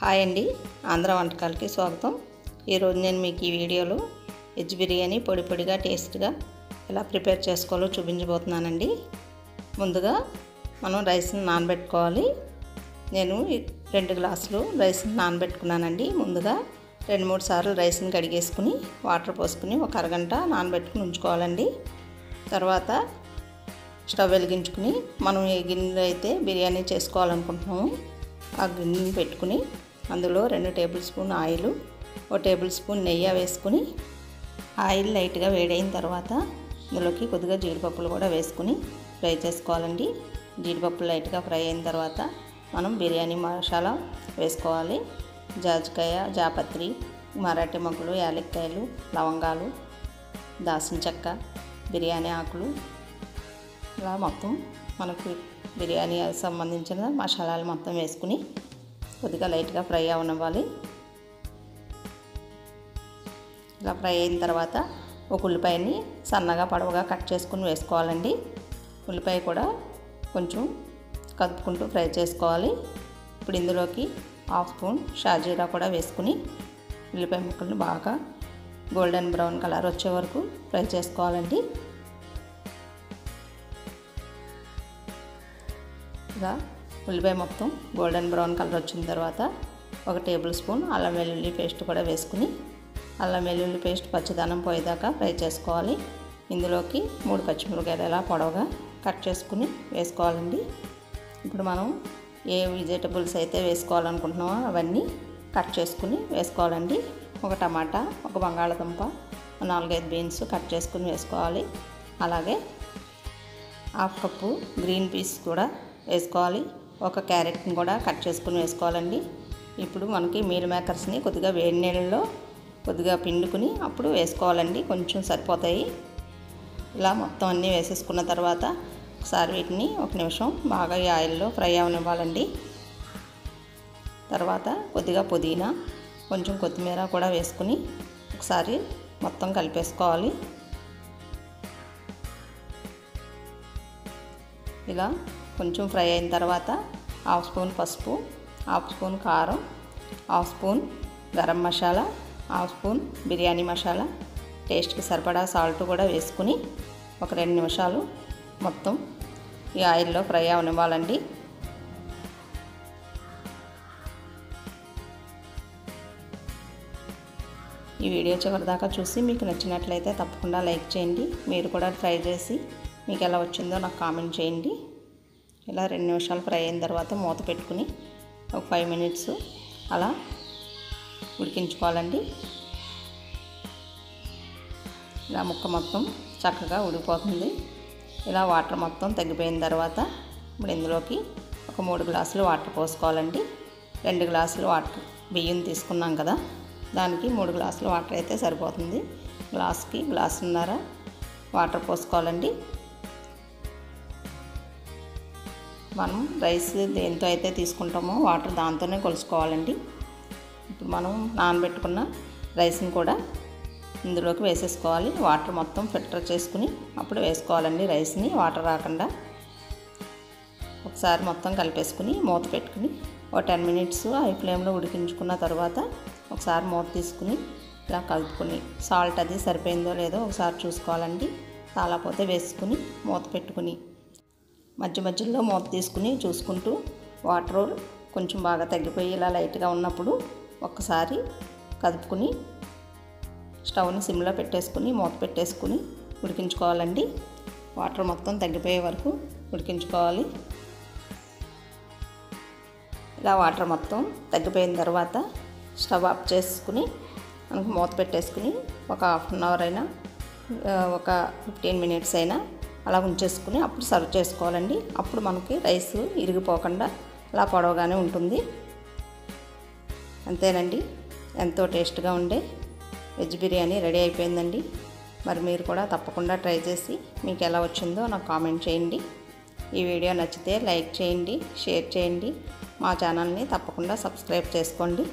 Hi అండి, ఆంధ్ర వంటకాలకి స్వాగతం. ఈరోజు నేను మీకు ఈ వీడియోలో వెజ్ బిర్యానీ పొడి పొడిగా టేస్ట్గా ఎలా ప్రిపేర్ చేసుకోవాలో చూపించబోతున్నానండి. ముందుగా మనం రైస్ని నానబెట్టుకోవాలి. నేను 2 గ్లాసులు రైస్ని నానబెట్టుకున్నానండి. ముందుగా 2-3 సార్లు రైస్ని కడిగేసుకుని వాటర్ పోసుకుని ఒక అరగంట నానబెట్టుకుని ఉంచుకోవాలండి. తర్వాత స్టవ్ వెలిగించుకుని మనం ఏ గిన్నెలో అయితే బిర్యానీ చేసుకోవాలనుకుంటున్నామో ఆ గిన్నెని పెట్టుకుని అందులో 2 table spoon oil, 1 table spoon నెయ్యి వేసుకుని ఆయిల్ లైట్గా వేడైన తర్వాత ఇందులోకి కొద్దిగా జీడిపప్పులు కూడా వేసుకుని ఫ్రై చేసుకోవాలండి. జీడిపప్పులు లైట్గా ఫ్రై అయిన తర్వాత మనం బిర్యానీ మసాలా వేసుకోవాలి. జాజికాయ, జాపత్రి, మరాఠీ మొగ్గలు, యాలక్కాయలు, లవంగాలు, దాల్చిన చెక్క, బిర్యానీ ఆకులు, ఇలా మొత్తం మనకు బిర్యానీ సంబంధించిన మసాలాలు మొత్తం వేసుకుని కొద్దిగా లైట్గా ఫ్రై అవనివ్వాలి. ఇలా ఫ్రై అయిన తర్వాత ఒక ఉల్లిపాయని సన్నగా పొడవుగా కట్ చేసుకుని వేసుకోవాలండి. ఉల్లిపాయ కూడా కొంచెం కదుపుకుంటూ ఫ్రై చేసుకోవాలి. ఇప్పుడు ఇందులోకి 1/2 స్పూన్ షాజీరా కూడా వేసుకుని ఉల్లిపాయ ముక్కలను బాగా గోల్డెన్ బ్రౌన్ కలర్ వచ్చే వరకు ఫ్రై చేసుకోవాలండి. ఇలా ఉల్లిపాయ మొత్తం గోల్డెన్ బ్రౌన్ కలర్ వచ్చిన తర్వాత 1 టేబుల్ స్పూన్ అల్లం వెల్లుల్లి పేస్ట్ కూడా వేసుకుని అల్లం వెల్లుల్లి పేస్ట్ పచ్చిదనం పోయేదాకా ఫ్రై చేసుకోవాలి. ఇందులోకి 3 పచ్చిమిరపకాయలు ఇలా పొడవుగా కట్ చేసుకుని వేసుకోవాలండి. ఇప్పుడు మనం ఏ వెజిటబుల్స్ అయితే వేసుకోవాలనుకుంటున్నామో అవన్నీ కట్ చేసుకుని వేసుకోవాలండి. 1 టమాటా, 1 బంగాళదుంప, 4-5 బీన్స్ కట్ చేసుకుని వేసుకోవాలి. అలాగే 1/2 కప్పు గ్రీన్ పీస్ కూడా వేసుకోవాలి. 1 క్యారెట్ని కూడా కట్ చేసుకుని వేసుకోవాలండి. ఇప్పుడు మనకి మీల్ మేకర్స్ని కొద్దిగా వేడి నీళ్ళలో కొద్దిగా పిండుకుని అప్పుడు వేసుకోవాలండి. కొంచెం సరిపోతాయి. ఇలా మొత్తం అన్నీ వేసేసుకున్న తర్వాత ఒకసారి వీటిని 1 నిమిషం బాగా ఈ ఆయిల్లో ఫ్రై అవనివ్వాలండి. తర్వాత కొద్దిగా పుదీనా, కొంచెం కొత్తిమీర కూడా వేసుకుని ఒకసారి మొత్తం కలిపేసుకోవాలి. ఇలా కొంచెం ఫ్రై అయిన తర్వాత 1/2 స్పూన్ పసుపు, 1/2 స్పూన్ కారం, 1/2 స్పూన్ గరం మసాలా, 1/2 స్పూన్ బిర్యానీ మసాలా, టేస్ట్కి సరిపడా సాల్ట్ కూడా వేసుకుని ఒక 2 నిమిషాలు మొత్తం ఈ ఆయిల్లో ఫ్రై అవనివ్వాలండి. ఈ వీడియో చివరిదాకా చూసి మీకు నచ్చినట్లయితే తప్పకుండా లైక్ చేయండి. మీరు కూడా ట్రై చేసి మీకు ఎలా వచ్చిందో నాకు కామెంట్ చేయండి. ఇలా 2 నిమిషాలు ఫ్రై అయిన తర్వాత మూత పెట్టుకుని ఒక 5 మినిట్స్ అలా ఉడికించుకోవాలండి. ఇలా ముక్క మొత్తం చక్కగా ఉడికిపోతుంది. ఇలా వాటర్ మొత్తం తగ్గిపోయిన తర్వాత ఇప్పుడు ఇందులోకి ఒక 3 గ్లాసులు వాటర్ పోసుకోవాలండి. 2 గ్లాసులు వాటర్ బియ్యం తీసుకున్నాం కదా, దానికి 3 గ్లాసులు వాటర్ అయితే సరిపోతుంది. గ్లాస్కి గ్లాసున్నర వాటర్ పోసుకోవాలండి. మనం రైస్ దేంతో అయితే తీసుకుంటామో వాటర్ దాంతోనే కొలుసుకోవాలండి. ఇప్పుడు మనం నానబెట్టుకున్న రైస్ని కూడా ఇందులోకి వేసేసుకోవాలి. వాటర్ మొత్తం ఫిల్టర్ చేసుకుని అప్పుడు వేసుకోవాలండి రైస్ని, వాటర్ రాకుండా. ఒకసారి మొత్తం కలిపేసుకుని మూత పెట్టుకుని ఒక 10 మినిట్స్ హై ఫ్లేమ్లో ఉడికించుకున్న తర్వాత ఒకసారి మూత తీసుకుని ఇలా కలుపుకొని సాల్ట్ అది సరిపోయిందో లేదో ఒకసారి చూసుకోవాలండి. చాలాపోతే వేసుకుని మూత పెట్టుకుని మధ్య మధ్యలో మూత తీసుకుని చూసుకుంటూ వాటర్ కొంచెం బాగా తగ్గిపోయి ఇలా లైట్గా ఉన్నప్పుడు ఒక్కసారి కదుపుకుని స్టవ్ని సిమ్లో పెట్టేసుకుని మూత పెట్టేసుకుని ఉడికించుకోవాలండి. వాటర్ మొత్తం తగ్గిపోయే వరకు ఉడికించుకోవాలి. ఇలా వాటర్ మొత్తం తగ్గిపోయిన తర్వాత స్టవ్ ఆఫ్ చేసుకుని మనకు మూత పెట్టేసుకుని ఒక 1/2 అవర్ అయినా ఒక 15 మినిట్స్ అయినా అలా ఉంచేసుకుని అప్పుడు సర్వ్ చేసుకోవాలండి. అప్పుడు మనకి రైస్ ఇరిగిపోకుండా అలా పొడవుగానే ఉంటుంది. అంతేనండి, ఎంతో టేస్ట్గా ఉండే వెజ్ బిర్యానీ రెడీ అయిపోయిందండి. మరి మీరు కూడా తప్పకుండా ట్రై చేసి మీకు ఎలా వచ్చిందో నాకు కామెంట్ చేయండి. ఈ వీడియో నచ్చితే లైక్ చేయండి, షేర్ చేయండి. మా ఛానల్ని తప్పకుండా సబ్స్క్రైబ్ చేసుకోండి.